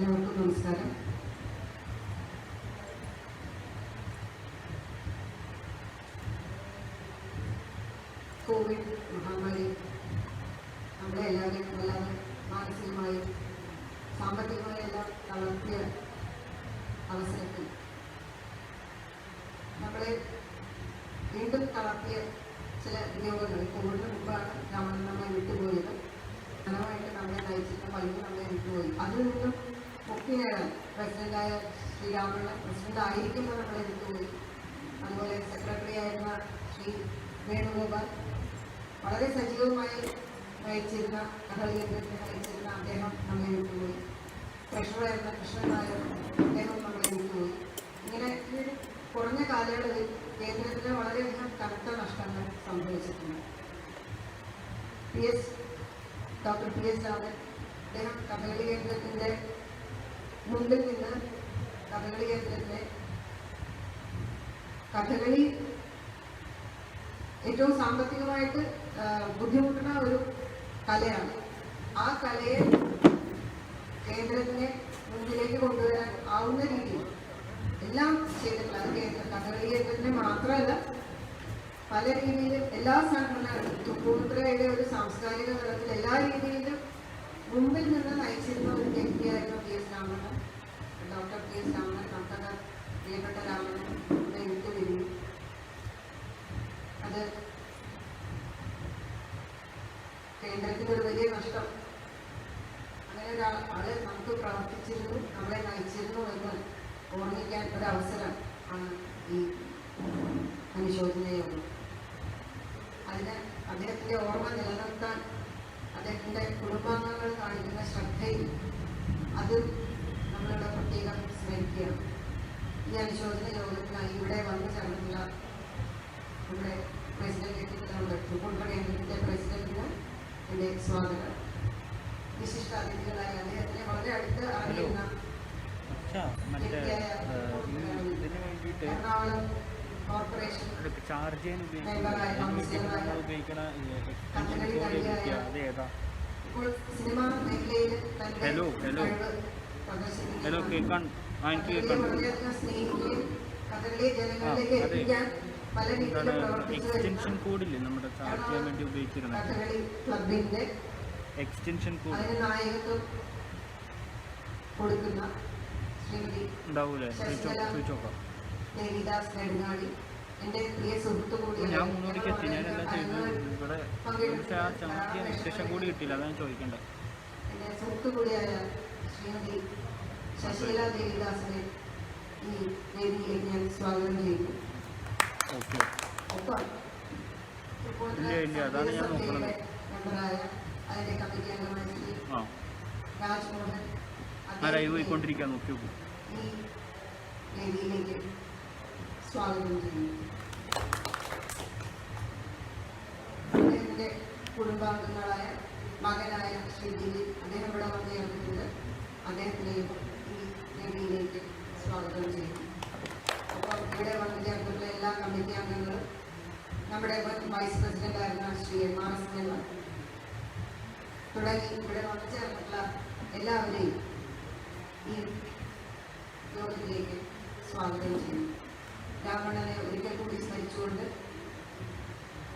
എല്ലാവർക്കും നമസ്കാരം. കോവിഡ് മഹാമാരി നമ്മളെ എല്ലാവരെയും വല്ലാതെ മാനസികമായും സാമ്പത്തികമായും എല്ലാം തളർത്തിയ അവസരത്തിൽ നമ്മളെ വീണ്ടും തളർത്തിയ ചില വിനിയോഗങ്ങൾ കോവിഡിന് മുമ്പാണ് നമ്മളെ വിട്ടുപോയത്. ധനമായിട്ട് നമ്മളെ നയിച്ചിട്ട് പലരും നമ്മളെ വിട്ടുപോയി. അതിൽ നിന്നും മുക്തി നേടാൻ പ്രസിഡന്റായ ശ്രീരാമണ്ണൻ പ്രസിഡന്റ് ആയിരിക്കുമ്പോൾ നമ്മളെ വിട്ടുപോയി. അതുപോലെ സെക്രട്ടറി ആയിരുന്ന ശ്രീ വേണുഗോപാൽ വളരെ സജീവമായി നയിച്ചിരുന്ന കഥകളി കേന്ദ്രത്തെ നയിച്ചിരുന്ന അദ്ദേഹം നമ്മളെ വിട്ടുപോയി. ട്രഷററായിരുന്ന കൃഷ്ണൻ നായർ അദ്ദേഹം നമ്മളെ വിട്ടുപോയി. ഇങ്ങനെ ഈ കുറഞ്ഞ കാലയളവിൽ കേന്ദ്രത്തിന് വളരെയധികം കനത്ത നഷ്ടങ്ങൾ സംഭവിച്ചിട്ടുണ്ട്. ഡോക്ടർ പി എസ് രാമൻ അദ്ദേഹം കഥകളി കേന്ദ്രത്തിൻ്റെ മുമ്പിൽ നിന്ന് കഥകളി കേന്ദ്രത്തിലെ കഥകളി ഏറ്റവും സാമ്പത്തികമായിട്ട് ബുദ്ധിമുട്ടുന്ന ഒരു കലയാണ്. ആ കലയെ കേന്ദ്രത്തിനെ മുന്നിലേക്ക് കൊണ്ടുവരാൻ ആവുന്ന രീതിയിൽ എല്ലാം ചെയ്തിട്ടുള്ള അത് കഥകളി കേന്ദ്രത്തിന് മാത്രമല്ല പല രീതിയിലും എല്ലാ സംഘടനകളും തൃപ്പൂണിത്തുറയുടെ ഒരു സാംസ്കാരിക തലത്തിൽ എല്ലാ രീതിയിലും മുമ്പിൽ നിന്ന് നയിച്ചിരുന്ന ഒരു വ്യക്തിയായിരുന്നു P S Ramannan. Doctor P S Ramannan നമുക്ക് പ്രിയപ്പെട്ട രാമണ്ണൻ ഇവിടെ വിട്ടുപിരിഞ്ഞു. അത് കേന്ദ്രത്തിനൊരു വലിയ നഷ്ടം. അങ്ങനെ ഒരാള് നമുക്ക് പ്രവർത്തിച്ചിരുന്നു, നമ്മളെ നയിച്ചിരുന്നു എന്ന് ഓർമ്മിക്കാൻ ഒരവസരം ആണ് ഈ അനുശോചന യോഗം. അതിന് അദ്ദേഹത്തിൻ്റെ ഓർമ്മ നിലനിർത്താൻ അദ്ദേഹത്തിൻ്റെ കുടുംബാംഗങ്ങൾ കാണിക്കുന്ന ശ്രദ്ധയും അത് നമ്മളുടെ പ്രത്യേകം സ്മരിക്കുകയാണ്. ഈ അനുശോചന യോഗത്തിനായി ഇവിടെ വന്നു ചേർന്നിട്ടുള്ള നമ്മുടെ പ്രസിഡന്റ് തൃപ്പൂണിത്തുറ കേന്ദ്രത്തിൻ്റെ പ്രസിഡന്റിന് എൻ്റെ സ്വാഗതം. വിശിഷ്ട അതിഥികളായ അദ്ദേഹത്തിനെ വളരെ അടുത്ത് അറിയുന്ന എറണാകുളം കോർപ്പറേഷൻ ഇപ്പോൾ സിനിമാ മേഖലയിൽ വളരെയധികം സ്നേഹിക്കുകയും കഥകളി ജനങ്ങളിലേക്ക് എത്തിക്കാൻ പല രീതിയിലും പ്രവർത്തിച്ചു കഥകളി ക്ലബിന്റെ അതിന് നായകത്വം കൊടുക്കുന്ന ശ്രീമതി ദേവിദാസ് നെടുങ്ങാടി എൻ്റെ പ്രിയ സുഹൃത്തു കൂടിയാണ്. എൻ്റെ സുഹൃത്തു കൂടിയായ ശ്രീമതി ശശീല ദേവിദാസിനെ ഈ വേദിയിലേക്ക് ഞാൻ സ്വാഗതം ചെയ്യുന്നു. ഒപ്പം മെമ്പറായ അതിൻ്റെ കമ്മിറ്റി അംഗമായ ശ്രീ രാജ്മോഹൻ ഈ വേദിയിലേക്ക് സ്വാഗതം ചെയ്യുന്നു. അദ്ദേഹത്തിൻ്റെ കുടുംബാംഗങ്ങളായ മകനായ ശ്രീ ദിലീപ് അദ്ദേഹം ഇവിടെ വന്നു ചേർന്നിട്ടുണ്ട്. അദ്ദേഹത്തിനെയും ഈ വേദിയിലേക്ക് സ്വാഗതം ചെയ്യുന്നു. അപ്പോൾ ഇവിടെ വന്നു ചേർന്നിട്ടുള്ള എല്ലാ കമ്മിറ്റി അംഗങ്ങളും നമ്മുടെ വൈസ് പ്രസിഡന്റായിരുന്ന ശ്രീ MRS ജനറൽ തുടങ്ങി ഇവിടെ വന്നു ചേർന്നിട്ടുള്ള എല്ലാവരെയും ഈ യോഗത്തിലേക്ക് സ്വാഗതം ചെയ്യുന്നു. രാവണനെ ഒരിക്കൽ കൂടി സ്മരിച്ചുകൊണ്ട്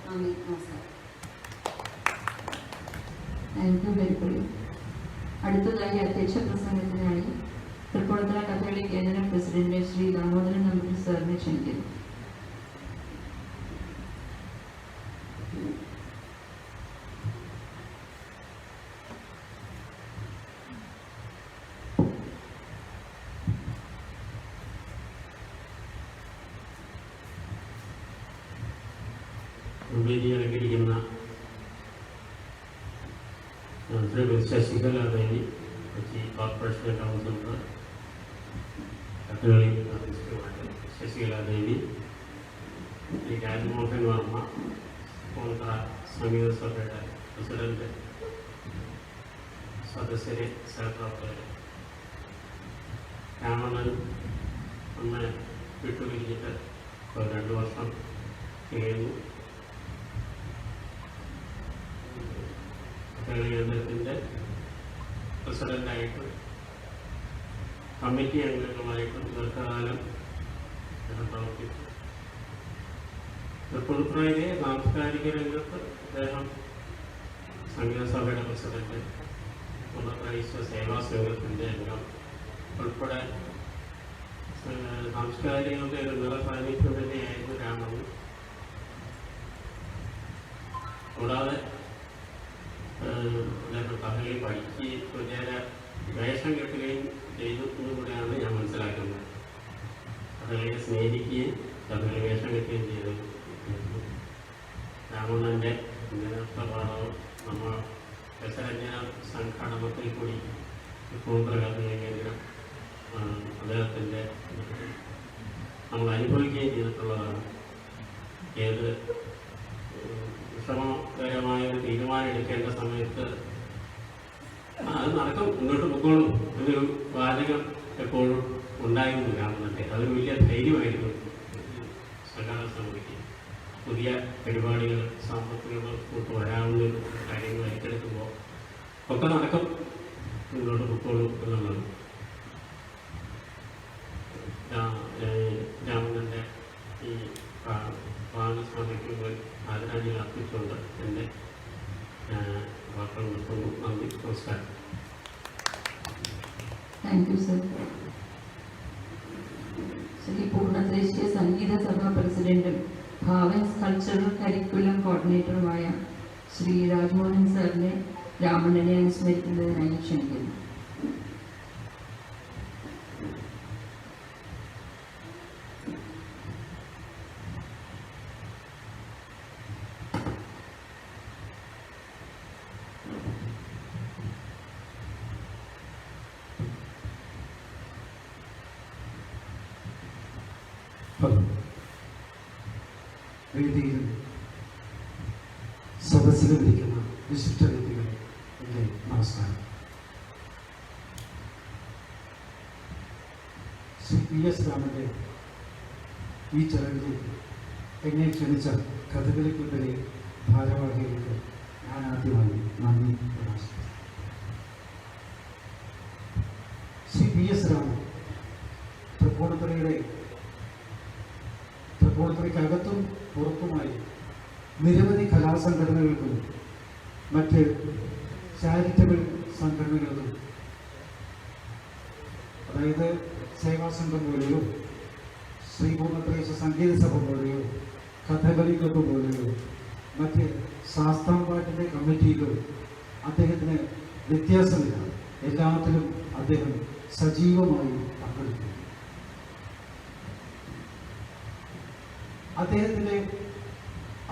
നന്ദി, നമസ്കാരം. അടുത്തതായി അധ്യക്ഷ പ്രസംഗത്തിനായി തൃപ്പൂണിത്തുറ കഥകളി കേന്ദ്ര പ്രസിഡന്റ് ശ്രീ ദാമോദരൻ നമ്പൂതിരി സാറിനെ ക്ഷണിക്കുന്നു. വേദിയിറക്കിയിരിക്കുന്ന ശ്രീമതി ശശികല ദേവി, കൊച്ചി കോർപ്പറേഷൻ കൗൺസിലർ കഥകളി ആർട്ടിസ്റ്റുമായിട്ട് ശശികല ദേവി, ശ്രീ രാജ്മോഹൻ വർമ്മ, തൃപ്പൂണിത്തുറ സംഗീത സഭയുടെ പ്രസിഡന്റ്, സദസ്യരെ, സഹപ്രവർത്തകരെ, രാമണ്ണൻ അന്ന് വിട്ടുപിരിഞ്ഞിട്ട് 2 വർഷം തികയുന്നു. കഥകളി കേന്ദ്രത്തിൻ്റെ പ്രസിഡൻ്റായിട്ട് കമ്മിറ്റി അംഗങ്ങളായിട്ട് ദീർഘകാലം പ്രവർത്തിച്ചു. തൃപ്പൂണിത്തുറയിലെ സാംസ്കാരിക രംഗത്ത് അദ്ദേഹം സംഗീതസഭയുടെ പ്രസിഡന്റ്, ക്രൈസ്തവ സേവാ സംഘത്തിൻ്റെ അംഗം ഉൾപ്പെടെ സാംസ്കാരികരുടെ ഒരു നിറസാന്നിധ്യം തന്നെയായിരുന്നു രാമണ്ണൻ. കൂടാതെ അദ്ദേഹം കഥകളി പഠിക്കുകയും ഒരേറെ വേഷം കെട്ടുകയും ചെയ്തു എന്നുകൂടെയാണ് ഞാൻ മനസ്സിലാക്കുന്നത്. കഥകളിയെ സ്നേഹിക്കുകയും കഥകളി വേഷം കെട്ടുകയും ചെയ്തു. രാമണ്ണൻ്റെ നേതൃത്വപാഠവും നമ്മൾ രസരഞ്ജന സംഘാടനത്തിൽ കൂടി കഥകളി കേന്ദ്രം അദ്ദേഹത്തിൻ്റെ നമ്മൾ അനുഭവിക്കുകയും ചെയ്തിട്ടുള്ളതാണ്. ഏത് വിഷമകരമായ ഒരു തീരുമാനം എടുക്കേണ്ട സമയത്ത് അത് നടക്കും, മുന്നോട്ട് പൊക്കോളും എന്നൊരു വാചകം എപ്പോഴും ഉണ്ടായിരുന്നു രാമണ്ണൻ്റെ. അതൊരു വലിയ ധൈര്യമായിരുന്നു സംഘാടന സമിതിക്ക്. പുതിയ പരിപാടികൾ സാമ്പത്തികങ്ങൾ കൂട്ട് വരാവുന്ന കാര്യങ്ങൾ ഏറ്റെടുക്കുമ്പോൾ ഒക്കെ നടക്കും, മുന്നോട്ട് പൊക്കോളും എന്നുള്ളത് രാമണ്ണൻ്റെ ഈ പാഠസ്മരണയ്ക്ക് ആദരാഞ്ജലി അർപ്പിച്ചുകൊണ്ട് എൻ്റെ വാക്കുകൾ നിർത്തുന്നു. നന്ദി, നമസ്കാരം. Thank you sir. ശ്രീ പൂർണ്ണദേശീയ സംഗീത സഭാ പ്രസിഡന്റും ഭാവൻസ് കൾച്ചറൽ കരിക്കുലം കോർഡിനേറ്ററുമായ ശ്രീ രാജ്മോഹൻ സാറിനെ രാമണ്ണനെ അനുസ്മരിക്കുന്നതിനായി ക്ഷണിക്കുന്നു. വേദിയിൽ സദസ്സിലിരിക്കുന്ന വിശിഷ്ട വ്യക്തികളെ എൻ്റെ നമസ്കാരം. ശ്രീ PS രാമൻ്റെ ഈ ചടങ്ങിൽ എന്നെ ക്ഷണിച്ച കഥകളിക്കുള്ളിലെ ഭാരവാഹികൾക്ക് ഞാൻ ആദ്യമായി നന്ദി പ്രകാശിക്കുന്നു. ശ്രീ PS രാമൻ തൃപ്പൂണിത്തുറയ്ക്കകത്തും പുറത്തുമായി നിരവധി കലാസംഘടനകൾക്കും മറ്റ് ചാരിറ്റബിൾ സംഘടനകൾക്കും, അതായത് സേവാസംഘം പോലെയോ ശ്രീ പൂർണ്ണത്രയീശ സംഗീത സഭ പോലെയോ കഥകളി ക്ലബ്ബ് പോലെയോ മറ്റ് ശാസ്താംപാട്ടിൻ്റെ കമ്മിറ്റിയിലോ അദ്ദേഹത്തിന് വ്യത്യാസമില്ല. എല്ലാത്തിലും അദ്ദേഹം സജീവമായി പങ്കെടുക്കുന്നു.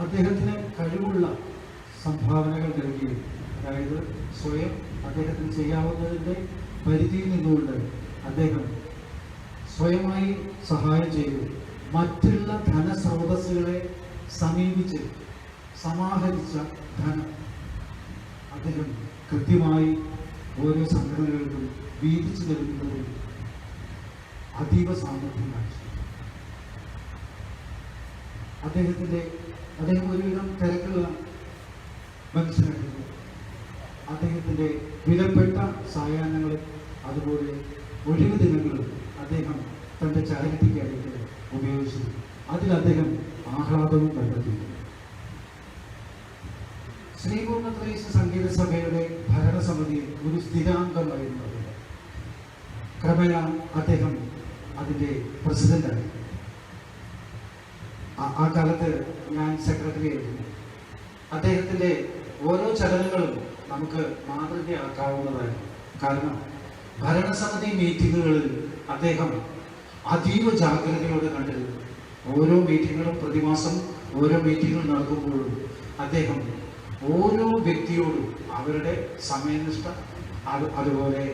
അദ്ദേഹത്തിന് കഴിവുള്ള സംഭാവനകൾ നൽകി, അതായത് സ്വയം അദ്ദേഹത്തിന് ചെയ്യാവുന്നതിൻ്റെ പരിധിയിൽ നിന്നുകൊണ്ട് അദ്ദേഹം സ്വയമായി സഹായം ചെയ്തു മറ്റുള്ള ധനസ്രോതസ്സുകളെ സമീപിച്ച് സമാഹരിച്ച ധനം അദ്ദേഹം കൃത്യമായി ഓരോ സംഘടനകൾക്കും വീതിച്ചു നൽകുന്നതിൽ അതീവ സാമർഥ്യം കാണിച്ചു. അദ്ദേഹം ഒരുവിധം തിരക്കുള്ള മനുഷ്യനായിരുന്നു. അദ്ദേഹത്തിൻ്റെ വിലപ്പെട്ട സായാഹ്നങ്ങളും അതുപോലെ ഒഴിവ് ദിനങ്ങളും അദ്ദേഹം തൻ്റെ ചാരിറ്റിക്കായിട്ട് ഉപയോഗിച്ചു. അതിൽ അദ്ദേഹം ആഹ്ലാദവും കണ്ടെത്തിയിരുന്നു. ശ്രീ പൂർണ്ണത്രയീശ സംഗീത സഭയുടെ ഭരണസമിതിയിൽ ഒരു സ്ഥിരാംഗമായിരുന്നു അദ്ദേഹം. ക്രമേണ അദ്ദേഹം അതിൻ്റെ പ്രസിഡന്റായി. ആ കാലത്ത് ഞാൻ സെക്രട്ടറി ആയിരുന്നു. അദ്ദേഹത്തിൻ്റെ ഓരോ ചലനങ്ങളും നമുക്ക് മാതൃകയാക്കാവുന്നതായിരുന്നു. കാരണം ഭരണസമിതി മീറ്റിങ്ങുകളിൽ അദ്ദേഹം അതീവ ജാഗ്രതയോടെ കണ്ടിരുന്നു. ഓരോ മീറ്റിങ്ങുകളും പ്രതിമാസം ഓരോ മീറ്റിങ്ങുകൾ നടക്കുമ്പോഴും അദ്ദേഹം ഓരോ വ്യക്തിയോടും അവരുടെ സമയനിഷ്ഠ, അതുപോലെ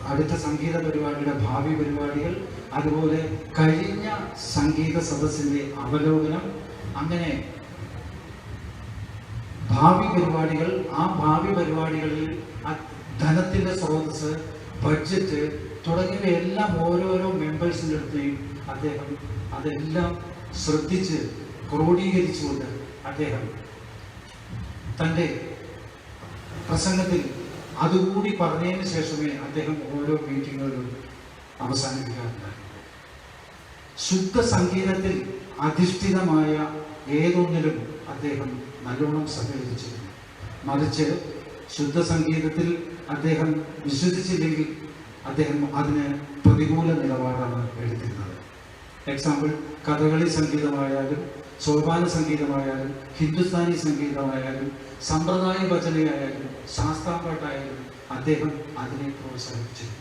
അടുത്ത സംഗീത പരിപാടിയുടെ ഭാവി പരിപാടികൾ, അതുപോലെ കഴിഞ്ഞ സംഗീത സദസ്സിൻ്റെ അവലോകനം, അങ്ങനെ ഭാവി പരിപാടികൾ, ആ ഭാവി പരിപാടികളിൽ ധനത്തിൻ്റെ സ്രോതസ്, ബഡ്ജറ്റ് തുടങ്ങിയവയെല്ലാം ഓരോരോ മെമ്പേഴ്സിൻ്റെ അടുത്തേയും അദ്ദേഹം അതെല്ലാം ശ്രദ്ധിച്ച് ക്രോഡീകരിച്ചുകൊണ്ട് അദ്ദേഹം തൻ്റെ പ്രസംഗത്തിൽ അതുകൂടി പറഞ്ഞതിന് ശേഷമേ അദ്ദേഹം ഓരോ മീറ്റിങ്ങുകളിലും അവസാനിപ്പിക്കാറുണ്ടായിരുന്നു. ശുദ്ധ സംഗീതത്തിൽ അധിഷ്ഠിതമായ ഏതൊന്നിലും അദ്ദേഹം നല്ലോണം സഹകരിച്ചിരുന്നു. മറിച്ച് ശുദ്ധ സംഗീതത്തിൽ അദ്ദേഹം വിശ്വസിച്ചില്ലെങ്കിൽ അദ്ദേഹം അതിന് പ്രതികൂല നിലപാടാണ് എടുത്തിരുന്നത്. എക്സാമ്പിൾ, കഥകളി സംഗീതമായാലും സോപാന സംഗീതമായാലും ഹിന്ദുസ്ഥാനി സംഗീതമായാലും സമ്പ്രദായ ഭജനയായാലും ശാസ്താംപാട്ടായാലും അദ്ദേഹം അതിനെ പ്രോത്സാഹിപ്പിച്ചിരുന്നു.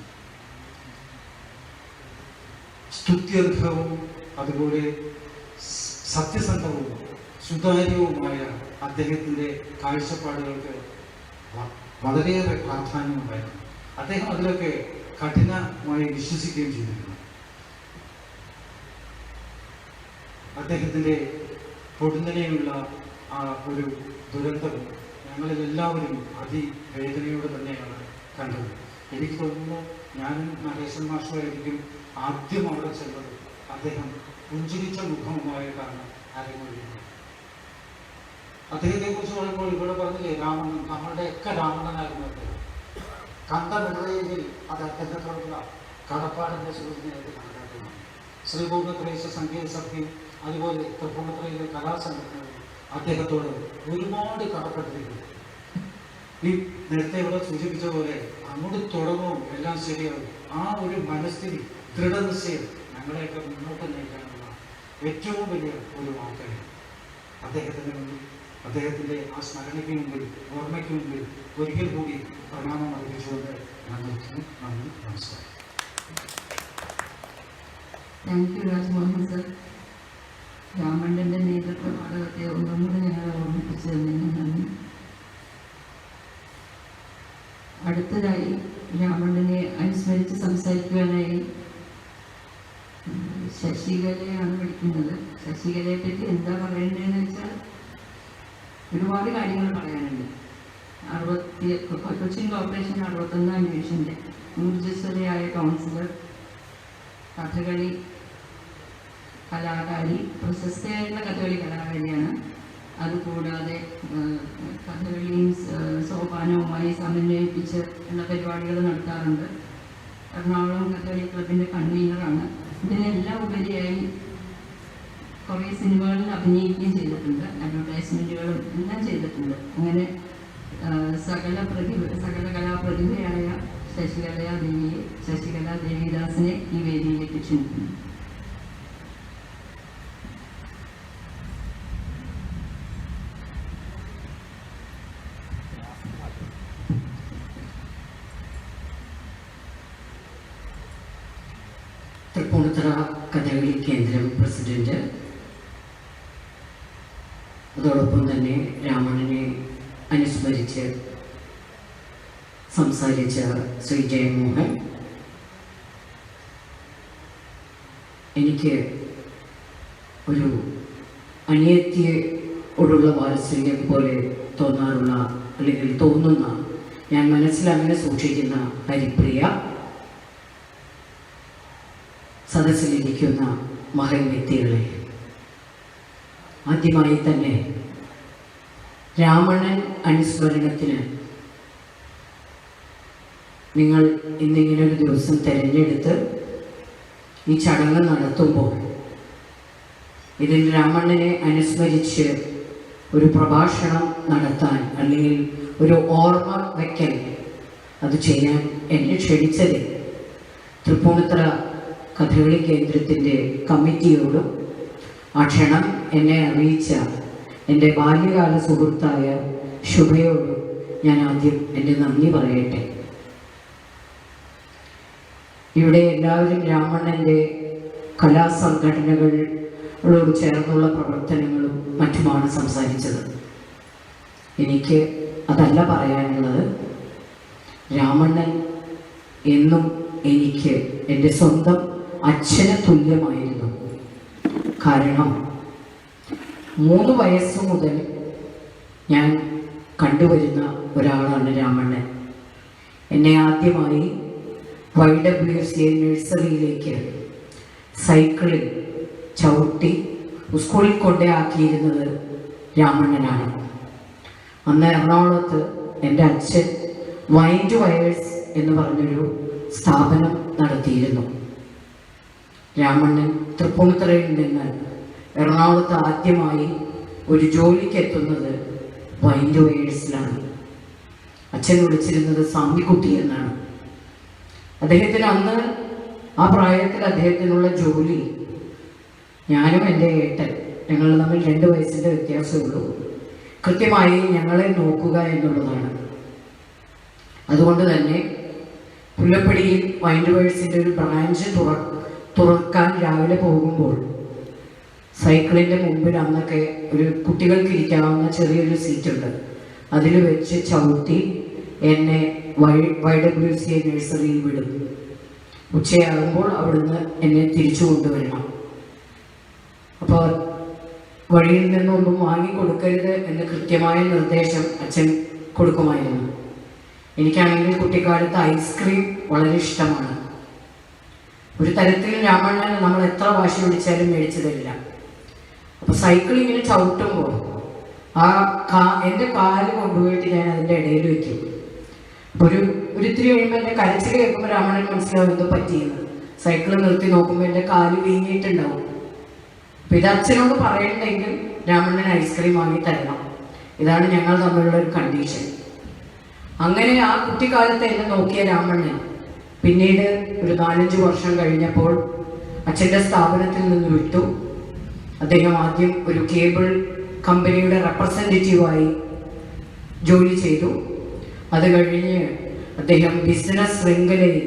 സ്തുത്യർഹവും അതുപോലെ സത്യസന്ധവും സുതാര്യവുമായ അദ്ദേഹത്തിൻ്റെ കാഴ്ചപ്പാടുകൾക്ക് വളരെയേറെ പ്രാധാന്യമുണ്ടായിരുന്നു. അദ്ദേഹം അതിലൊക്കെ കഠിനമായി വിശ്വസിക്കുകയും ചെയ്തിരുന്നു. അദ്ദേഹത്തിൻ്റെ പൊടുന്നനെയുള്ള ആ ഒരു ദുരന്തവും ഞങ്ങളിലെല്ലാവരും അതിവേദനയോടെ തന്നെയാണ് കണ്ടത്. എനിക്ക് തോന്നുന്നു ഞാനും നടേശൻ മാഷുമായിരിക്കും ആദ്യം അവിടെ ചെന്നത്. അദ്ദേഹം പുഞ്ചിരിച്ച മുഖവുമായിട്ടാണ് അരങ്ങൊഴിയുന്നത്. അദ്ദേഹത്തെ കുറിച്ച് പറയുമ്പോൾ ഇവിടെ പറഞ്ഞില്ലേ, രാമണ്ണൻ, നമ്മളുടെയൊക്കെ രാമണ്ണനായിരുന്നു അദ്ദേഹം. കണ്ട നിറയിൽ അത് അദ്ദേഹത്തോടുള്ള കടപ്പാടിൻ്റെ സൂചനയായിട്ട് കണക്കാക്കുന്നു. ശ്രീപൂർണ്ണത്രേശ്വര സംഗീത സഭയും അതുപോലെ തൃപ്പൂണിത്തുറയിലെ കലാസംഘടനകളും അദ്ദേഹത്തോട് ഒരുപാട് കടപ്പെട്ടിരിക്കുന്നു. ഈ നേരത്തെ ഇവിടെ സൂചിപ്പിച്ച പോലെ അങ്ങോട്ട് തുടങ്ങും എല്ലാം ശരിയാകും. ആ ഒരു മനസ്ഥിതി, ദൃഢനിശ്ചയം ഞങ്ങളെയൊക്കെ മുന്നോട്ട് നയിക്കാനുള്ള ഏറ്റവും വലിയ ഒരു വാക്കാണ്. അദ്ദേഹത്തിന് മുമ്പിൽ, അദ്ദേഹത്തിൻ്റെ ആ സ്മരണയ്ക്ക് മുമ്പിൽ, ഓർമ്മയ്ക്ക് മുമ്പിൽ ഒരിക്കൽ കൂടി പ്രണാമം അർപ്പിച്ചുകൊണ്ട് ഞാൻ നിർത്തുന്നു. നന്ദി, നമസ്കാരം. Thank you Rajmohan sir. രാമണ്ണൻ്റെ നേതൃത്വ നാടകത്തെ ഒന്നും കൂടെ ഞങ്ങളെ ഓർമ്മിപ്പിച്ചു തന്നതിന് നന്ദി. അടുത്തതായി രാമണ്ണനെ അനുസ്മരിച്ച് സംസാരിക്കുവാനായി ശശികലയാണ് വിളിക്കുന്നത്. ശശികലയെ പറ്റി എന്താ പറയേണ്ടതെന്ന് വെച്ചാൽ ഒരുപാട് കാര്യങ്ങൾ പറയാനുണ്ട്. കൊച്ചിൻ കോർപ്പറേഷൻ 61ാം ഡിവിഷൻ്റെ ഊർജ്ജസ്വലയായ കൗൺസിലർ, കഥകളി കലാകാരി, പ്രശസ്തയായിട്ടുള്ള കഥകളി കലാകാരിയാണ്. അതുകൂടാതെ കഥകളിയും സോപാനവുമായി സമന്വയിപ്പിച്ച് ഉള്ള പരിപാടികൾ നടത്താറുണ്ട്. എറണാകുളം കഥകളി ക്ലബിൻ്റെ കൺവീനറാണ്. ഇതിനെല്ലാം ഉപരിയായി കുറേ സിനിമകളിൽ അഭിനയിക്കുകയും ചെയ്തിട്ടുണ്ട്. അഡ്വർടൈസ്മെൻറ്റുകളും എല്ലാം ചെയ്തിട്ടുണ്ട്. അങ്ങനെ സകല കലാപ്രതിഭയായ ശശികല ദേവിദാസിനെ ഈ വേദിയിലേക്ക് ക്ഷണിക്കുന്നു. തൃപ്പൂണിത്തുറ കഥകളി കേന്ദ്രം പ്രസിഡന്റ്, അതോടൊപ്പം തന്നെ രാമണ്ണനെ അനുസ്മരിച്ച് സംസാരിച്ച ശ്രീ ജയമോഹൻ, എനിക്ക് ഒരു അനിയത്തിയോടുള്ള വാത്സല്യം പോലെ തോന്നാറുള്ള, അല്ലെങ്കിൽ തോന്നുന്ന, ഞാൻ മനസ്സിലങ്ങനെ സൂക്ഷിക്കുന്ന ഹരിപ്രിയ, സദസ്സിലിരിക്കുന്ന മഹൽ വ്യക്തികളെ, ആദ്യമായി തന്നെ രാമണ്ണൻ അനുസ്മരണത്തിന് നിങ്ങൾ ഇന്നിങ്ങനൊരു ദിവസം തിരഞ്ഞെടുത്ത് ഈ ചടങ്ങ് നടത്തുമ്പോൾ ഇതിൽ രാമണ്ണനെ അനുസ്മരിച്ച് ഒരു പ്രഭാഷണം നടത്താൻ, അല്ലെങ്കിൽ ഒരു ഓർമ്മ വയ്ക്കൽ അത് ചെയ്യാൻ എന്നെ ക്ഷണിച്ചത് തൃപ്പൂണിത്തുറ കഥകളി കേന്ദ്രത്തിൻ്റെ കമ്മിറ്റിയോടും ആ ക്ഷണം എന്നെ അറിയിച്ച എൻ്റെ ബാല്യകാല സുഹൃത്തായ ശുഭയോടും ഞാൻ ആദ്യം എൻ്റെ നന്ദി പറയട്ടെ. ഇവിടെ എല്ലാവരും രാമണ്ണൻ്റെ കലാസംഘടനകളോട് ചേർന്നുള്ള പ്രവർത്തനങ്ങളും മറ്റുമാണ് സംസാരിച്ചത്. എനിക്ക് അതല്ല പറയാനുള്ളത്. രാമണ്ണൻ എന്നും എനിക്ക് എൻ്റെ സ്വന്തം അച്ഛന് തുല്യമായിരുന്നു. കാരണം 3 വയസ്സ് മുതൽ ഞാൻ കണ്ടുവരുന്ന ഒരാളാണ് രാമണ്ണൻ. എന്നെ ആദ്യമായി YWCA നഴ്സറിയിലേക്ക് സൈക്കിളിൽ ചവിട്ടി സ്കൂളിൽ കൊണ്ടാക്കിയിരുന്നത് രാമണ്ണനാണ്. അന്ന് എറണാകുളത്ത് എൻ്റെ അച്ഛൻ വൈൻഡ് വയേഴ്സ് എന്ന് പറഞ്ഞൊരു സ്ഥാപനം നടത്തിയിരുന്നു. രാമണ്ണൻ തൃപ്പൂണിത്തുറയിൽ നിന്ന് എറണാകുളത്ത് ആദ്യമായി ഒരു ജോലിക്ക് എത്തുന്നത് വൈൻഡ് വെയേഴ്സിലാണ്. അച്ഛൻ വിളിച്ചിരുന്നത് സാമിക്കുട്ടി എന്നാണ്. അദ്ദേഹത്തിന് അന്ന് ആ പ്രായത്തിൽ അദ്ദേഹത്തിനുള്ള ജോലി, ഞാനും എൻ്റെ ഏട്ടൻ, ഞങ്ങൾ തമ്മിൽ 2 വയസ്സിൻ്റെ വ്യത്യാസമേ ഉള്ളൂ, കൃത്യമായി ഞങ്ങളെ നോക്കുക എന്നുള്ളതാണ്. അതുകൊണ്ട് തന്നെ പുല്ലപ്പടിയിൽ വൈൻഡ് വേഴ്സിൻ്റെ ഒരു ബ്രാഞ്ച് തുറക്കാൻ രാവിലെ പോകുമ്പോൾ സൈക്കിളിൻ്റെ മുമ്പിൽ അന്നൊക്കെ ഒരു കുട്ടികൾക്ക് ഇരിക്കാവുന്ന ചെറിയൊരു സീറ്റുണ്ട്, അതിൽ വെച്ച് ചവിട്ടി എന്നെ YWCA നഴ്സറിയിൽ വിടും. ഉച്ചയാകുമ്പോൾ അവിടുന്ന് എന്നെ തിരിച്ചു കൊണ്ടുവരണം. അപ്പോൾ വഴിയിൽ നിന്നൊന്നും വാങ്ങിക്കൊടുക്കരുത് എന്ന് കൃത്യമായ നിർദ്ദേശം അച്ഛൻ കൊടുക്കുമായിരുന്നു. എനിക്കാണെങ്കിൽ കുട്ടിക്കാലത്ത് ഐസ്ക്രീം വളരെ ഇഷ്ടമാണ്. ഒരു തരത്തിൽ രാമണ്ണൻ നമ്മൾ എത്ര വാശി പിടിച്ചാലും മേടിച്ചു തരില്ല. അപ്പോൾ സൈക്കിൾ ഇങ്ങനെ ചവിട്ടുമ്പോൾ എൻ്റെ കാല് കൊണ്ടുപോയിട്ട് ഞാൻ അതിൻ്റെ ഇടയിൽ വയ്ക്കും. ഒരു ഇത്തിരി കഴിയുമ്പോൾ എൻ്റെ കരച്ചിൽ കേൾക്കുമ്പോൾ രാമണ്ണൻ മനസ്സിലാവും എന്തോ പറ്റിയെന്ന്. സൈക്കിൾ നിർത്തി നോക്കുമ്പോൾ എൻ്റെ കാല് വീങ്ങിയിട്ടുണ്ടാവും. അപ്പം ഇത് അച്ഛനോട് പറയണമെങ്കിൽ രാമണ്ണൻ ഐസ്ക്രീം വാങ്ങി തരണം. ഇതാണ് ഞങ്ങൾ തമ്മിലുള്ള ഒരു കണ്ടീഷൻ. അങ്ങനെ ആ കുട്ടിക്കാലത്ത് എന്നെ നോക്കിയ രാമണ്ണൻ പിന്നീട് ഒരു 4-5 വർഷം കഴിഞ്ഞപ്പോൾ അച്ഛൻ്റെ സ്ഥാപനത്തിൽ നിന്ന് വിട്ടു. അദ്ദേഹം ആദ്യം ഒരു കേബിൾ കമ്പനിയുടെ റെപ്രസെൻറ്റേറ്റീവായി ജോലി ചെയ്തു. അത് കഴിഞ്ഞ് അദ്ദേഹം ബിസിനസ് ശൃംഖലയിൽ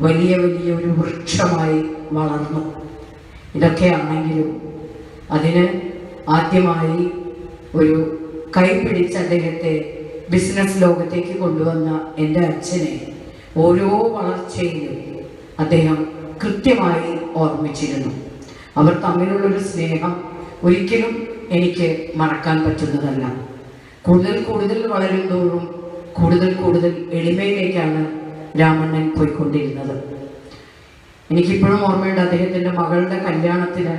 വലിയ ഒരു വൃക്ഷമായി വളർന്നു. ഇതൊക്കെയാണെങ്കിലും അതിന് ആദ്യമായി ഒരു കൈപിടിച്ച് അദ്ദേഹത്തെ ബിസിനസ് ലോകത്തേക്ക് കൊണ്ടുവന്ന എൻ്റെ അച്ഛനെ ഓരോ വളർച്ചയിലും അദ്ദേഹം കൃത്യമായി ഓർമ്മിച്ചിരുന്നു. അവർ തമ്മിലുള്ളൊരു സ്നേഹം ഒരിക്കലും എനിക്ക് മറക്കാൻ പറ്റുന്നതല്ല. കൂടുതൽ വളരുന്തോറും കൂടുതൽ എളിമയിലേക്കാണ് രാമണ്ണൻ പോയിക്കൊണ്ടിരുന്നത്. എനിക്കിപ്പോഴും ഓർമ്മയുണ്ട്, അദ്ദേഹത്തിൻ്റെ മകളുടെ കല്യാണത്തിന്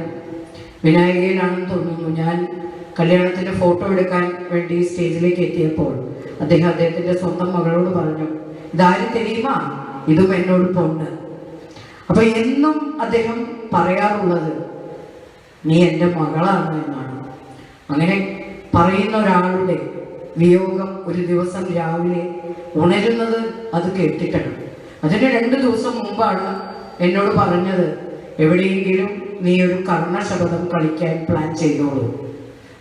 വിനായകയിലാണെന്ന് തോന്നുന്നു, ഞാൻ കല്യാണത്തിൻ്റെ ഫോട്ടോ എടുക്കാൻ വേണ്ടി സ്റ്റേജിലേക്ക് എത്തിയപ്പോൾ അദ്ദേഹത്തിൻ്റെ സ്വന്തം മകളോട് പറഞ്ഞു, ഇതാരും തെരയുമാ, ഇതും എന്നോട് പൊണ്ണ്. അപ്പൊ എന്നും അദ്ദേഹം പറയാറുള്ളത് നീ എൻ്റെ മകളാണ് എന്നാണ്. അങ്ങനെ പറയുന്ന ഒരാളുടെ വിയോഗം ഒരു ദിവസം രാവിലെ ഉണരുന്നത് അത് കേട്ടിട്ടാണ്. അതിന് 2 ദിവസം മുമ്പാണ് എന്നോട് പറഞ്ഞത്, എവിടെയെങ്കിലും നീ ഒരു കർണശബദം കളിക്കാൻ പ്ലാൻ ചെയ്തോളൂ,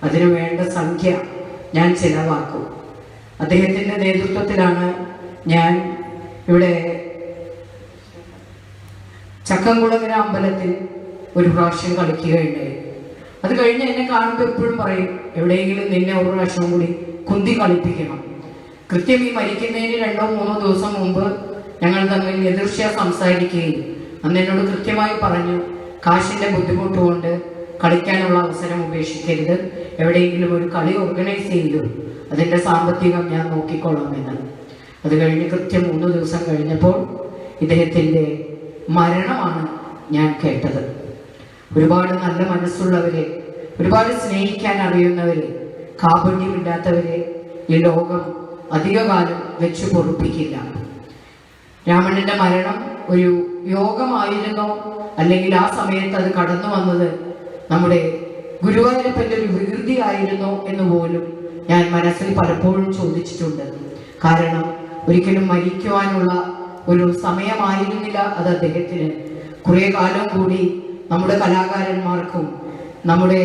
അതിനു വേണ്ട സംഖ്യ ഞാൻ ചിലവാക്കും. അദ്ദേഹത്തിൻ്റെ നേതൃത്വത്തിലാണ് ഞാൻ ഇവിടെ ചക്കംകുളങ്ങര അമ്പലത്തിൽ ഒരു പ്രാവശ്യം കളിക്കുകയുണ്ടായി. അത് കഴിഞ്ഞ് എന്നെ കാണുമ്പോൾ എപ്പോഴും പറയും, എവിടെയെങ്കിലും നിന്നെ ഒരു പ്രാവശ്യം കൂടി കുന്തി കളിപ്പിക്കണം. കൃത്യം ഈ മരിക്കുന്നതിന് 2-3 ദിവസം മുമ്പ് ഞങ്ങൾ തമ്മിൽ എതിർച്ച സംസാരിക്കുകയും അന്ന് എന്നോട് കൃത്യമായി പറഞ്ഞു, കാശിൻ്റെ ബുദ്ധിമുട്ട് കൊണ്ട് കളിക്കാനുള്ള അവസരം ഉപേക്ഷിക്കരുത്, എവിടെയെങ്കിലും ഒരു കളി ഓർഗനൈസ് ചെയ്തു, അതിൻ്റെ സാമ്പത്തികം ഞാൻ നോക്കിക്കൊള്ളാമെന്ന്. അത് കഴിഞ്ഞ് കൃത്യം 3 ദിവസം കഴിഞ്ഞപ്പോൾ ഇദ്ദേഹത്തിൻ്റെ മരണമാണ് ഞാൻ കേട്ടത്. ഒരുപാട് നല്ല മനസ്സുള്ളവരെ, ഒരുപാട് സ്നേഹിക്കാൻ അറിയുന്നവരെ, കാപണ്യമില്ലാത്തവരെ ഈ ലോകം അധികകാലം വെച്ച് പൊറുപ്പിക്കില്ല. രാമണ്ണൻ്റെ മരണം ഒരു യോഗമായിരുന്നോ, അല്ലെങ്കിൽ ആ സമയത്ത് അത് കടന്നു വന്നത് നമ്മുടെ ഗുരുവായൂരപ്പൻ്റെ ഒരു വികൃതി ആയിരുന്നോ എന്ന് പോലും ഞാൻ മനസ്സിൽ പലപ്പോഴും ചോദിച്ചിട്ടുണ്ട്. കാരണം ഒരിക്കലും മരിക്കുവാനുള്ള ഒരു സമയമായിരുന്നില്ല അത് അദ്ദേഹത്തിന്. കുറേ കാലം കൂടി നമ്മുടെ കലാകാരന്മാർക്കും നമ്മുടെ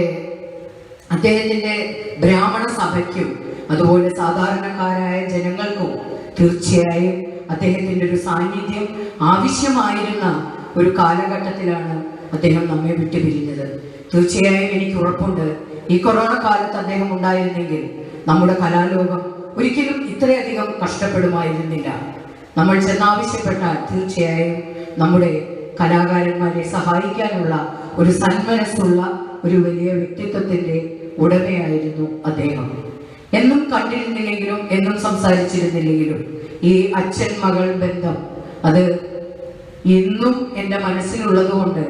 അദ്ദേഹത്തിൻ്റെ ബ്രാഹ്മണ സഭയ്ക്കും അതുപോലെ സാധാരണക്കാരായ ജനങ്ങൾക്കും തീർച്ചയായും അദ്ദേഹത്തിൻ്റെ ഒരു സാന്നിധ്യം ആവശ്യമായിരുന്ന ഒരു കാലഘട്ടത്തിലാണ് അദ്ദേഹം നമ്മെ വിട്ടുപിരിഞ്ഞത്. തീർച്ചയായും എനിക്ക് ഉറപ്പുണ്ട്, ഈ കൊറോണ കാലത്ത് അദ്ദേഹം ഉണ്ടായിരുന്നെങ്കിൽ നമ്മുടെ കലാലോകം ഒരിക്കലും ഇത്രയധികം കഷ്ടപ്പെടുമായിരുന്നില്ല. നമ്മൾ ചെന്നാവശ്യപ്പെട്ടാൽ തീർച്ചയായും നമ്മുടെ കലാകാരന്മാരെ സഹായിക്കാനുള്ള ഒരു സന്മനസ്സുള്ള ഒരു വലിയ വ്യക്തിത്വത്തിൻ്റെ ഉടമയായിരുന്നു അദ്ദേഹം. എന്നും കണ്ടിരുന്നില്ലെങ്കിലും എന്നും സംസാരിച്ചിരുന്നില്ലെങ്കിലും ഈ അച്ഛൻ മകൾ ബന്ധം അത് ഇന്നും എൻ്റെ മനസ്സിലുള്ളത് കൊണ്ട്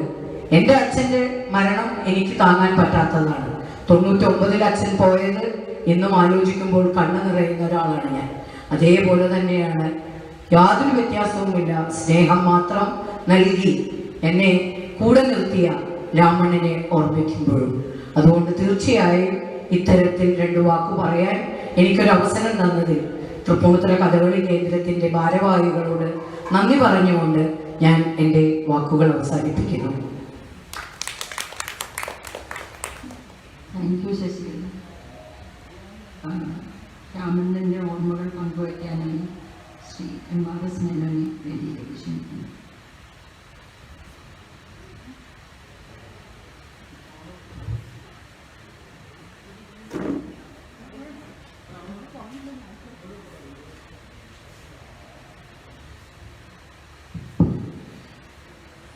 എൻ്റെ അച്ഛൻ്റെ മരണം എനിക്ക് താങ്ങാൻ പറ്റാത്തതാണ്. 99 അച്ഛൻ പോയത് ഇന്നും ആലോചിക്കുമ്പോൾ കണ്ണു നിറയുന്ന ഒരാളാണ് ഞാൻ. അതേപോലെ തന്നെയാണ്, യാതൊരു വ്യത്യാസവുമില്ല, സ്നേഹം മാത്രം നൽകി എന്നെ കൂടെ നിർത്തിയ രാമണ്ണനെ ഓർമ്മിക്കുമ്പോഴും. അതുകൊണ്ട് തീർച്ചയായും ഇത്തരത്തിൽ 2 വാക്ക് പറയാൻ എനിക്കൊരു അവസരം തന്നതിൽ തൃപ്പൂണിത്തുറ കഥകളി കേന്ദ്രത്തിൻ്റെ ഭാരവാഹികളോട് നന്ദി പറഞ്ഞുകൊണ്ട് ഞാൻ എൻ്റെ വാക്കുകൾ അവസാനിപ്പിക്കുന്നു. Thank you Sasi. രാമണ്ണൻ്റെ ഓർമ്മകൾ പങ്കുവയ്ക്കാനായി ശ്രീ MRS മേനോനെ വേദിയിലേക്ക് ക്ഷണിക്കുന്നു.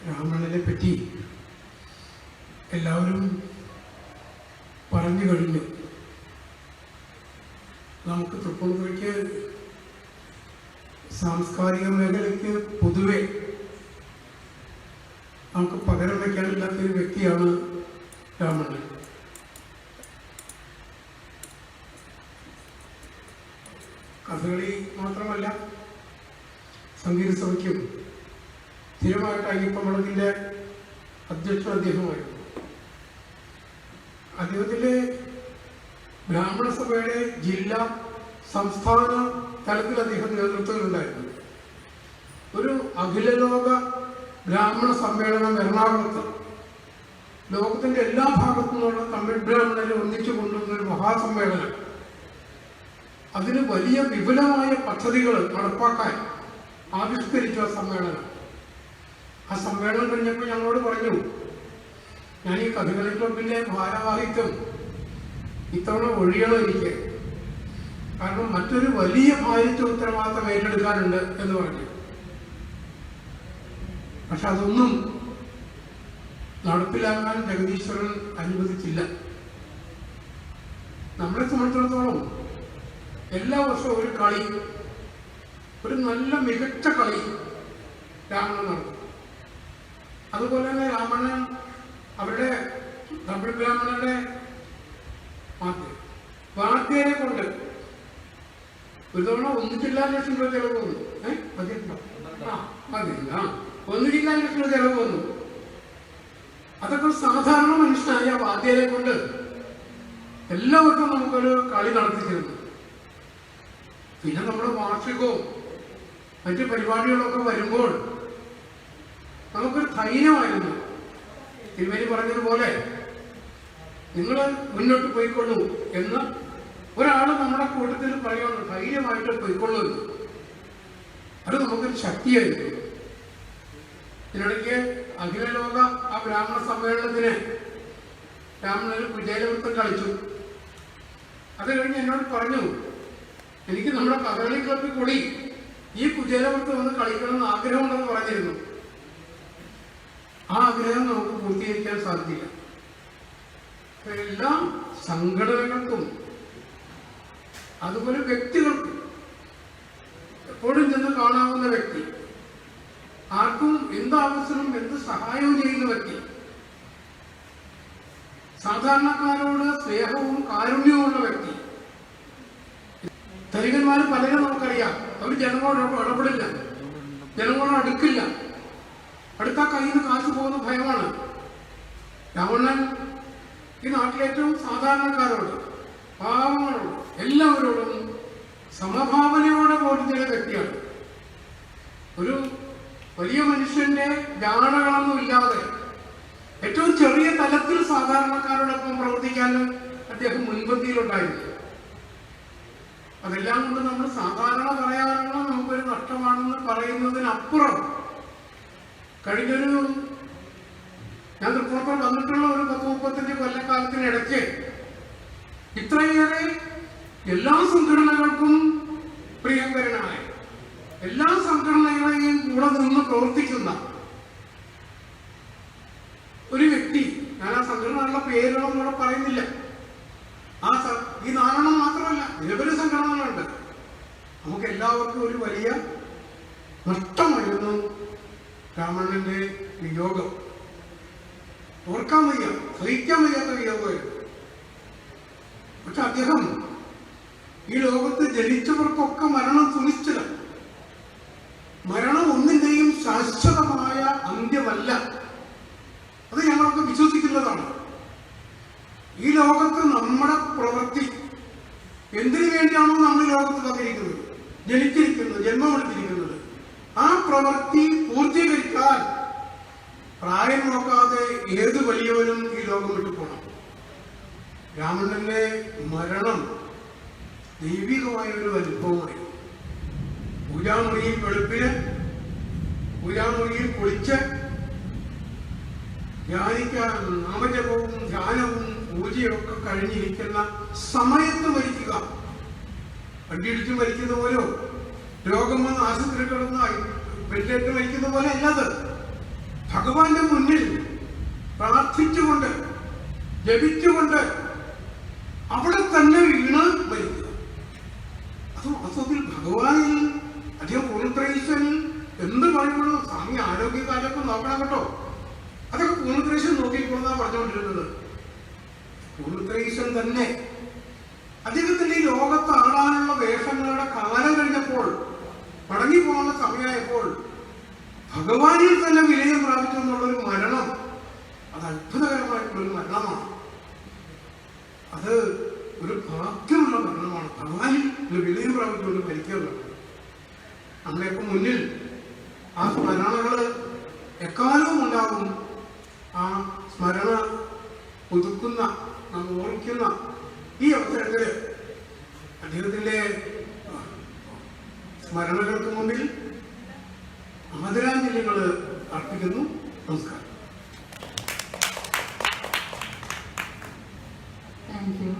രാമണ്ണനെ പറ്റി എല്ലാവരും പറഞ്ഞു കഴിഞ്ഞു. നമുക്ക് തൃപ്പൂണിത്തുറയ്ക്ക് സാംസ്കാരിക മേഖലയ്ക്ക് പൊതുവെ നമുക്ക് പകരം വയ്ക്കാനില്ലാത്തൊരു വ്യക്തിയാണ് രാമണ്ണൻ. കഥകളി മാത്രമല്ല, സംഗീത സഭയ്ക്കും സ്ഥിരമായിട്ട് അയ്യപ്പമഠത്തിൻ്റെ അധ്യക്ഷൻ അദ്ദേഹമായിരുന്നു. അദ്ദേഹത്തിൻ്റെ ബ്രാഹ്മണ സഭയുടെ ജില്ലാ സംസ്ഥാന തലത്തിൽ അദ്ദേഹം നേതൃത്വത്തിലുണ്ടായിരുന്നു. ഒരു അഖില ലോക ബ്രാഹ്മണ സമ്മേളനം എറണാകുളത്ത് ലോകത്തിൻ്റെ എല്ലാ ഭാഗത്തു നിന്നുള്ള തമിഴ് ബ്രാഹ്മണരെ ഒന്നിച്ചു കൊണ്ടുവന്നൊരു മഹാസമ്മേളനം. അതിന് വലിയ വിപുലമായ പദ്ധതികൾ നടപ്പാക്കാൻ ആവിഷ്കരിച്ചു ആ സമ്മേളനം. ആ സമ്മേളനം കഴിഞ്ഞപ്പോൾ ഞങ്ങളോട് പറഞ്ഞു, ഞാൻ ഈ കഥകളി ക്ലബിൻ്റെ ഭാരവാഹിത്വം ഇത്തവണ ഒഴിയണം എനിക്ക്, കാരണം മറ്റൊരു വലിയ ഭാരിത്വ ഉത്തരവാദിത്തം ഏറ്റെടുക്കാനുണ്ട് എന്ന് പറഞ്ഞു. പക്ഷെ അതൊന്നും നടപ്പിലാക്കാൻ ജഗദീശ്വരൻ അനുവദിച്ചില്ല. നമ്മളെ സംബന്ധിച്ചിടത്തോളം എല്ലാ വർഷവും ഒരു കളി, ഒരു നല്ല മികച്ച കളി രാമണ്ണൻ നടത്തും. അതുപോലെ തന്നെ രാമണ്ണൻ അവരുടെ തമിഴ് ബ്രാഹ്മണരുടെ വാദ്യരെ കൊണ്ട് ഒരു തവണ 1 ലക്ഷം രൂപ ചെലവ് വന്നു. മതിയില്ല, 1 ലക്ഷം രൂപ ചെലവ് വന്നു. അതൊക്കെ സാധാരണ മനുഷ്യനായ വാദ്യരെ കൊണ്ട് എല്ലാവർക്കും നമുക്കൊരു കളി നടത്തിച്ചിരുന്നു. പിന്നെ നമ്മുടെ വാർഷികവും മറ്റ് പരിപാടികളൊക്കെ വരുമ്പോൾ നമുക്കൊരു ധൈര്യമായിരുന്നു. തിരുമേനി പറഞ്ഞതുപോലെ നിങ്ങൾ മുന്നോട്ട് പോയിക്കൊള്ളൂ എന്ന് ഒരാൾ നമ്മുടെ കൂട്ടത്തിൽ പറയുന്നു, ധൈര്യമായിട്ട് പോയിക്കൊള്ളൂ എന്ന്. അത് നമുക്കൊരു ശക്തിയായിരുന്നു. ഇതിനിടയ്ക്ക് അഖില ലോക ആ ബ്രാഹ്മണ സമ്മേളനത്തിന് രാമണ്ണൻ കുചേലവൃത്തം കളിച്ചു. അത് കഴിഞ്ഞ് എന്നോട് പറഞ്ഞു, എനിക്ക് നമ്മുടെ കഥകളി ക്ലബിൽ കൂടി ഈ കുചേലവൃത്തം ഒന്ന് കളിക്കണമെന്ന് ആഗ്രഹമുണ്ടെന്ന് പറഞ്ഞിരുന്നു. ആ ആഗ്രഹം നമുക്ക് പൂർത്തീകരിക്കാൻ സാധിക്കില്ല. എല്ലാ സംഘടനകൾക്കും അതുപോലെ വ്യക്തികൾക്കും എപ്പോഴും ചെന്ന് കാണാവുന്ന വ്യക്തി, ആർക്കും എന്താവശ്യവും എന്ത് സഹായവും ചെയ്യുന്ന വ്യക്തി, സാധാരണക്കാരോട് സ്നേഹവും കാരുണ്യവുമുള്ള വ്യക്തി. ധനികന്മാർ പലരും നമുക്കറിയാം, അവർ ജനങ്ങളോട് ഇടപെടില്ല, ജനങ്ങളോട് അടുക്കില്ല, അടുത്ത കയ്യിൽ നിന്ന് കാശ് പോകുന്ന ഭയമാണ്. രാവണൻ ഈ നാട്ടിലേറ്റവും സാധാരണക്കാരോട്, പാവങ്ങളോട്, എല്ലാവരോടും സമഭാവനയോടെ വോട്ട് ചെയ്ത വ്യക്തിയാണ്. ഒരു വലിയ മനുഷ്യന്റെ ജാടകളൊന്നും ഇല്ലാതെ ഏറ്റവും ചെറിയ തലത്തിൽ സാധാരണക്കാരോടൊപ്പം പ്രവർത്തിക്കാനും അദ്ദേഹം മുൻപന്തിയിലുണ്ടായിരുന്നു. അതെല്ലാം കൊണ്ട് നമ്മൾ സാധാരണ പറയാറുള്ള നമുക്കൊരു നഷ്ടമാണെന്ന് പറയുന്നതിനപ്പുറം കഴിഞ്ഞൊരു ഞാൻ തൃപ്പൂണിത്തുറ വന്നിട്ടുള്ള ഒരു 30-35 കൊല്ലക്കാലത്തിനിടയ്ക്ക് ഇത്രയേറെ എല്ലാ സംഘടനകൾക്കും പ്രിയങ്കരനായ, എല്ലാ സംഘടനകളെയും കൂടെ നിന്ന് പ്രവർത്തിക്കുന്ന ഒരു വ്യക്തി, ഞാൻ ആ സംഘടനകളുടെ പേരുകളൊന്നും ഇവിടെ പറയുന്നില്ല. ഈ 4 മാത്രമല്ല, നിരവധി സംഘടനകളുണ്ട്. നമുക്ക് എല്ലാവർക്കും ഒരു വലിയ നഷ്ടമായിരുന്നു രാമണ്ണന്റെ വിയോഗം. ഓർക്കാൻ വയ്യ, സഹിക്കാൻ വയ്യാത്ത വിയോഗമായിരുന്നു. പക്ഷെ അദ്ദേഹം ഈ ലോകത്ത് ജനിച്ചവർക്കൊക്കെ മരണം സുനിശ്ചിതം. മരണം ഒന്നിന്റെയും ശാശ്വതമായ അന്ത്യമല്ല. വേണ്ടിയിട്ടാണോ നമ്മൾ ലോകത്ത് വന്നിരിക്കുന്നത്, ജനിച്ചിരിക്കുന്നത്, ജന്മമെടുത്തിരിക്കുന്നത്? ആ പ്രവൃത്തി പൂർത്തീകരിക്കാൻ പ്രായം നോക്കാതെ ഏത് വലിയവനും ഈ ലോകം വിട്ടു പോകണം. രാവണന്റെ മരണം ദൈവികമായ ഒരു അനുഭവമായി. പൂജാമുറിയിൽ വെളുപ്പിന് പൂജാമുറിയിൽ കുളിച്ച് ധ്യാനിക്കാൻ നാമജപവും ധ്യാനവും പൂജയൊക്കെ കഴിഞ്ഞിരിക്കുന്ന സമയത്ത് മരിക്കുക. വണ്ടിയിടിച്ച് മരിക്കുന്ന പോലെയോ രോഗം വന്ന് ആശുപത്രി കിടന്ന് വെന്റിലേറ്റർ മരിക്കുന്ന പോലെ അല്ലത്. ഭഗവാന്റെ മുന്നിൽ പ്രാർത്ഥിച്ചുകൊണ്ട് ജപിച്ചുകൊണ്ട് അവിടെ തന്നെ വീണ് മരിക്കുക. അത് വാസ്തവത്തിൽ ഭഗവാനിൽ അധികം പൂർണ്ണത്രയീശ്വരൻ എന്ത് പറയുമ്പോഴും സ്വാമി ആരോഗ്യകാലൊക്കെ നോക്കണം കേട്ടോ. അതൊക്കെ പൂർണ്ണത്രയീശ്വരൻ നോക്കിക്കൊണ്ടാ പറഞ്ഞുകൊണ്ടിരുന്നത്. പൂർണ്ണത്രയീശ്വരൻ തന്നെ അദ്ദേഹത്തിന്റെ ഈ ലോകത്ത് ആടാനുള്ള വേഷങ്ങളുടെ കാലം കഴിഞ്ഞപ്പോൾ, മടങ്ങിപ്പോകുന്ന സമയമായപ്പോൾ ഭഗവാനിൽ തന്നെ വിലയം പ്രാപിച്ചു എന്നുള്ളൊരു മരണം, അത് അത്ഭുതകരമായിട്ടുള്ളൊരു മരണമാണ്. അത് ഒരു ഭാഗ്യമുള്ള മരണമാണ്. ഭഗവാനിൽ ഒരു വിലയം പ്രാപിച്ചുകൊണ്ട് മരിക്കുക. നമ്മളെയൊക്കെ മുന്നിൽ ആ സ്മരണകൾ എക്കാലവും ഉണ്ടാകും. ആ സ്മരണ പുതുക്കുന്ന, നമ്മൾ ഓർമ്മിക്കുന്ന ഈ അവസരത്തിൽ അദ്ദേഹത്തിന്റെ സ്മരണകൾക്ക് മുമ്പിൽ ആദരാഞ്ജലികൾ അർപ്പിക്കുന്നു. നമസ്കാരം. Thank you.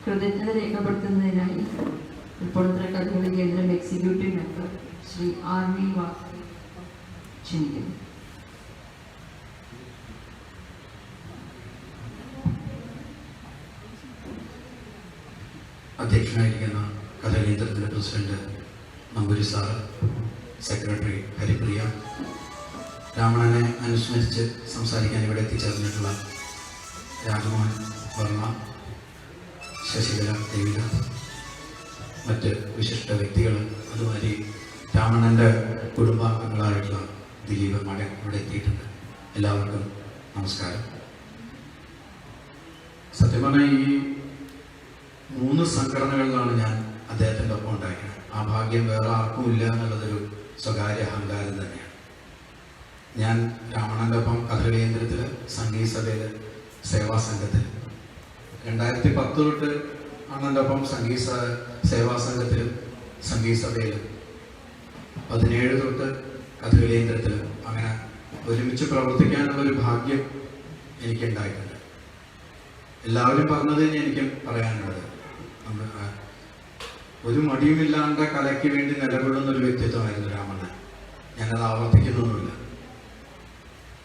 കൃതജ്ഞത രേഖപ്പെടുത്തുന്നതിനായി തൃപ്പൂണിത്തുറ കഥകളി കേന്ദ്രം executive member Shri R V Vasu ക്ഷണിക്കുന്നു. അധ്യക്ഷനായിരിക്കുന്ന കഥാകേന്ദ്രത്തിൻ്റെ president Namboothiri sir, secretary Haripriya, രാവണനെ അനുസ്മരിച്ച് സംസാരിക്കാൻ ഇവിടെ എത്തിച്ചേർന്നിട്ടുള്ള രാജമോഹൻ വർമ്മ, ശശികല ദേവിക, മറ്റ് വിശിഷ്ട വ്യക്തികൾ, അതുമാതിരി രാവണൻ്റെ കുടുംബാംഗങ്ങളായിട്ടുള്ള ദിലീപ് മകൻ ഇവിടെ എത്തിയിട്ടുണ്ട്. എല്ലാവർക്കും നമസ്കാരം. സത്യം പറഞ്ഞാൽ ഈ 3 സംഘടനകളിലാണ് ഞാൻ അദ്ദേഹത്തിൻ്റെ ഒപ്പം ഉണ്ടാക്കിയത്. ആ ഭാഗ്യം വേറെ ആർക്കും ഇല്ല എന്നുള്ളതൊരു സ്വകാര്യ അഹങ്കാരം തന്നെയാണ്. ഞാൻ രാവണൻ്റെ ഒപ്പം കഥകളി കേന്ദ്രത്തിൽ, സംഗീത സഭയിൽ, സേവാ സംഘത്തിൽ 2010 തൊട്ട് അണ്ണൻ്റെ ഒപ്പം സംഗീത സേവാ സംഘത്തിലും സംഗീത സഭയിലും 17 തൊട്ട് കഥകളി കേന്ദ്രത്തിലും അങ്ങനെ ഒരുമിച്ച് പ്രവർത്തിക്കാനുള്ളൊരു ഭാഗ്യം എനിക്കുണ്ടായിട്ടുണ്ട്. എല്ലാവരും പറഞ്ഞത് തന്നെ എനിക്കും പറയാനുള്ളത്, ഒരു മടിയുമില്ലാണ്ട് കലയ്ക്ക് വേണ്ടി നിലകൊള്ളുന്ന ഒരു വ്യക്തിത്വമായിരുന്നു രാമണ്ണൻ. ഞാനത് ആവർത്തിക്കുന്നൊന്നുമില്ല.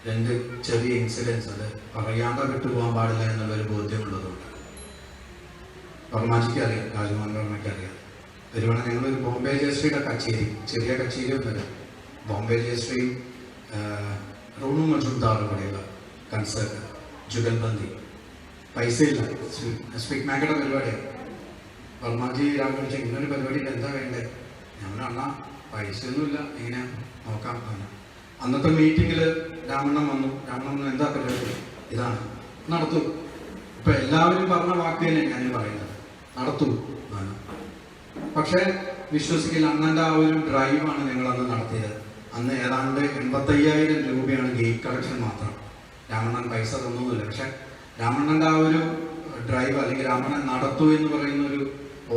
2 ചെറിയ ഇൻസിഡൻസ് അത് പറയാതെ വിട്ടുപോകാൻ പാടില്ല എന്നുള്ളൊരു ബോധ്യമുള്ളതുകൊണ്ട്. വർമാജിക്ക് അറിയാം, രാജമോഹൻ വർമ്മയ്ക്ക് അറിയാം. ഒരുവണ ഞങ്ങളൊരു ബോംബെ ജയശ്രീയുടെ കച്ചേരി, ചെറിയ കച്ചേരി ഒന്നുമില്ല, ബോംബെ ജയശ്രീയും റോണു മജുംദാറും കൂടെയുള്ള കൺസേർട്ട്, ജുഗൽബന്ദി. പൈസയില്ല, സ്പീക്ക് മാക്കയുടെ പരിപാടിയാണ്. വർമാജി രാമൻ വിളിച്ച ഇങ്ങനൊരു പരിപാടിയിൽ എന്താ വേണ്ടേ? ഞങ്ങൾ അണ്ണാ പൈസയൊന്നുമില്ല, എങ്ങനെ നോക്കാം എന്ന്. അന്നത്തെ മീറ്റിങ്ങിൽ രാമണ്ണൻ വന്നു. രാമണ്ണൻ എന്താ പരിപാടി? ഇതാണ്, നടത്തൂ. ഇപ്പം എല്ലാവരും പറഞ്ഞ വാക്ക് തന്നെ ഞാനും പറയുന്നത്, നടത്തൂ എന്നാണ്. പക്ഷേ വിശ്വസിക്കില്ല, അണ്ണൻ്റെ ആ ഒരു ഡ്രൈവാണ് ഞങ്ങൾ അന്ന് നടത്തിയത്. അന്ന് ഏതാണ്ട് 85,000 രൂപയാണ് ഗേറ്റ് കളക്ഷൻ മാത്രം. രാമണ്ണൻ പൈസ തന്നൊന്നുമില്ല. പക്ഷെ രാമണ്ണൻ്റെ ആ ഒരു ഡ്രൈവ്, അല്ലെങ്കിൽ രാമണ്ണൻ നടത്തൂ എന്ന് പറയുന്ന ഒരു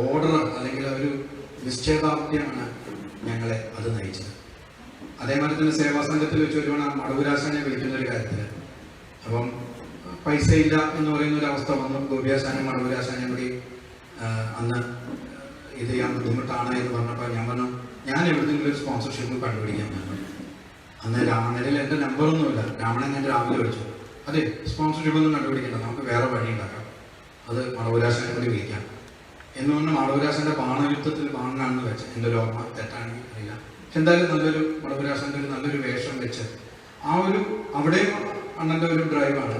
ഓർഡർ, അല്ലെങ്കിൽ ഒരു നിശ്ചയദാർഢ്യമാണ് ഞങ്ങളെ അത് നയിച്ചത്. അതേമാതിരി തന്നെ സേവാ സംഘത്തിൽ വെച്ച് ഒരുവണ മടവൂരാശാനെ വിളിക്കുന്ന ഒരു കാര്യത്തിൽ, അപ്പം പൈസ ഇല്ല എന്ന് പറയുന്ന ഒരു അവസ്ഥ വന്നു. ഗോപിയാശാനും മടവൂരാശാനും കൂടി അന്ന് ഇത് ചെയ്യാൻ ബുദ്ധിമുട്ടാണ് എന്ന് പറഞ്ഞപ്പോൾ ഞാൻ പറഞ്ഞു, ഞാൻ എവിടെയെങ്കിലും ഒരു സ്പോൺസർഷിപ്പ് കണ്ടുപിടിക്കാൻ പറഞ്ഞു. അന്ന് രാമണ്ണനിൽ എൻ്റെ നമ്പറൊന്നുമില്ല. രാമണ്ണൻ ഞാൻ രാവിലെ വിളിച്ചു, അതെ സ്പോൺസർഷിപ്പ് ഒന്നും കണ്ടുപിടിക്കണ്ട, നമുക്ക് വേറെ വഴി ഉണ്ടാക്കാം, അത് മടവൂരാശാനെ കൂടി വിളിക്കാം എന്ന് പറഞ്ഞാൽ മടവൂരാശാൻ്റെ ബാണയുദ്ധത്തിൽ ബാണനാണെന്ന് വെച്ച്, എൻ്റെ ഒരു ഓർമ്മ തെറ്റാണെങ്കിൽ അറിയില്ല. പക്ഷെ എന്തായാലും നല്ലൊരു മടവൂരാശാൻ്റെ ഒരു നല്ലൊരു വേഷം വെച്ച് ആ ഒരു അവിടെയും അണ്ണൻ്റെ ഒരു ഡ്രൈവാണ്.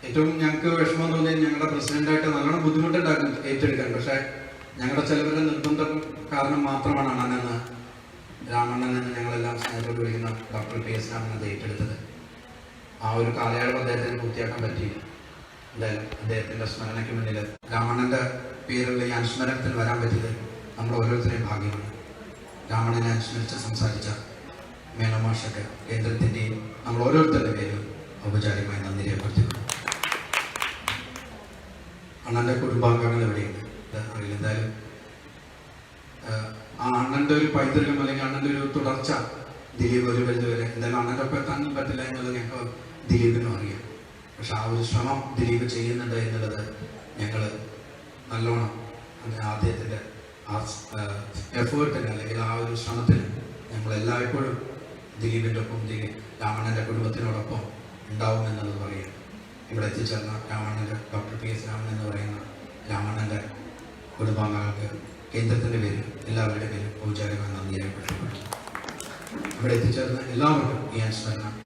ഏറ്റവും ഞങ്ങൾക്ക് വിഷമം തോന്നിയത് ഞങ്ങളുടെ പ്രസിഡന്റായിട്ട് നല്ലോണം ബുദ്ധിമുട്ടുണ്ടായിരുന്നു ഏറ്റെടുക്കാൻ. പക്ഷേ ഞങ്ങളുടെ ചിലവരുടെ നിർബന്ധം കാരണം മാത്രമാണ് അണ്ണനെന്ന്, രാമണ്ണൻ എന്ന് ഞങ്ങളെല്ലാം സ്നേഹത്തോട് വിളിക്കുന്ന ഡോക്ടർ PS രാമൻ അത് ഏറ്റെടുത്തത്. ആ ഒരു കാലയളവ് അദ്ദേഹത്തിന് പൂർത്തിയാക്കാൻ പറ്റിയില്ല. എന്തായാലും അദ്ദേഹത്തിൻ്റെ സ്മരണയ്ക്ക് മുന്നിൽ രാമണ്ണൻ്റെ പേരുള്ള ഈ അനുസ്മരണത്തിൽ വരാൻ പറ്റിയത് നമ്മൾ ഓരോരുത്തരെയും ഭാഗ്യമാണ്. രാമണ്ണനെ അനുസ്മരിച്ച് സംസാരിച്ച മേനമാഷക്ക് കേന്ദ്രത്തിൻ്റെയും നമ്മൾ ഓരോരുത്തരുടെ പേരും ഔപചാരികമായി നന്ദി രേഖപ്പെടുത്തിക്കുന്നു. അണ്ണൻ്റെ കുടുംബാംഗങ്ങൾ എവിടെയുണ്ട് അറിയില്ല. എന്തായാലും ആ അണ്ണൻ്റെ ഒരു പൈതൃകം അല്ലെങ്കിൽ അണ്ണൻ്റെ ഒരു തുടർച്ച ദിലീപ് ഒരു പരിധിവരെ എന്തായാലും അണ്ണൻ്റെ ഒപ്പം എത്താനും പറ്റില്ല എന്നുള്ളത് ഞങ്ങൾക്ക് ദിലീപിനും അറിയാം. പക്ഷെ ആ ഒരു ശ്രമം ദിലീപ് ചെയ്യുന്നുണ്ട് എന്നുള്ളത് ഞങ്ങൾ നല്ലോണം അദ്ദേഹത്തിൻ്റെ ആ എഫേർട്ടിന് അല്ലെങ്കിൽ ആ ഒരു ശ്രമത്തിന് ഞങ്ങൾ എല്ലായ്പ്പോഴും ദിലീപിൻ്റെ ഒപ്പം രാമണ്ണൻ്റെ കുടുംബത്തിനോടൊപ്പം ഉണ്ടാവും എന്നുള്ളത് പറയുക. ഇവിടെ എത്തിച്ചേർന്ന രാമണ്ണൻ്റെ ഡോക്ടർ PS രാമൻ എന്ന് പറയുന്ന രാമണ്ണൻ്റെ കുടുംബാംഗങ്ങൾക്ക് കേന്ദ്രത്തിൻ്റെ പേരിൽ എല്ലാവരുടെ പേരും ഔപചാരികമായി നന്ദി രേഖപ്പെടുത്തപ്പെട്ടു. ഇവിടെ എത്തിച്ചേർന്ന എല്ലാവർക്കും ഈ അനുസ്മരണം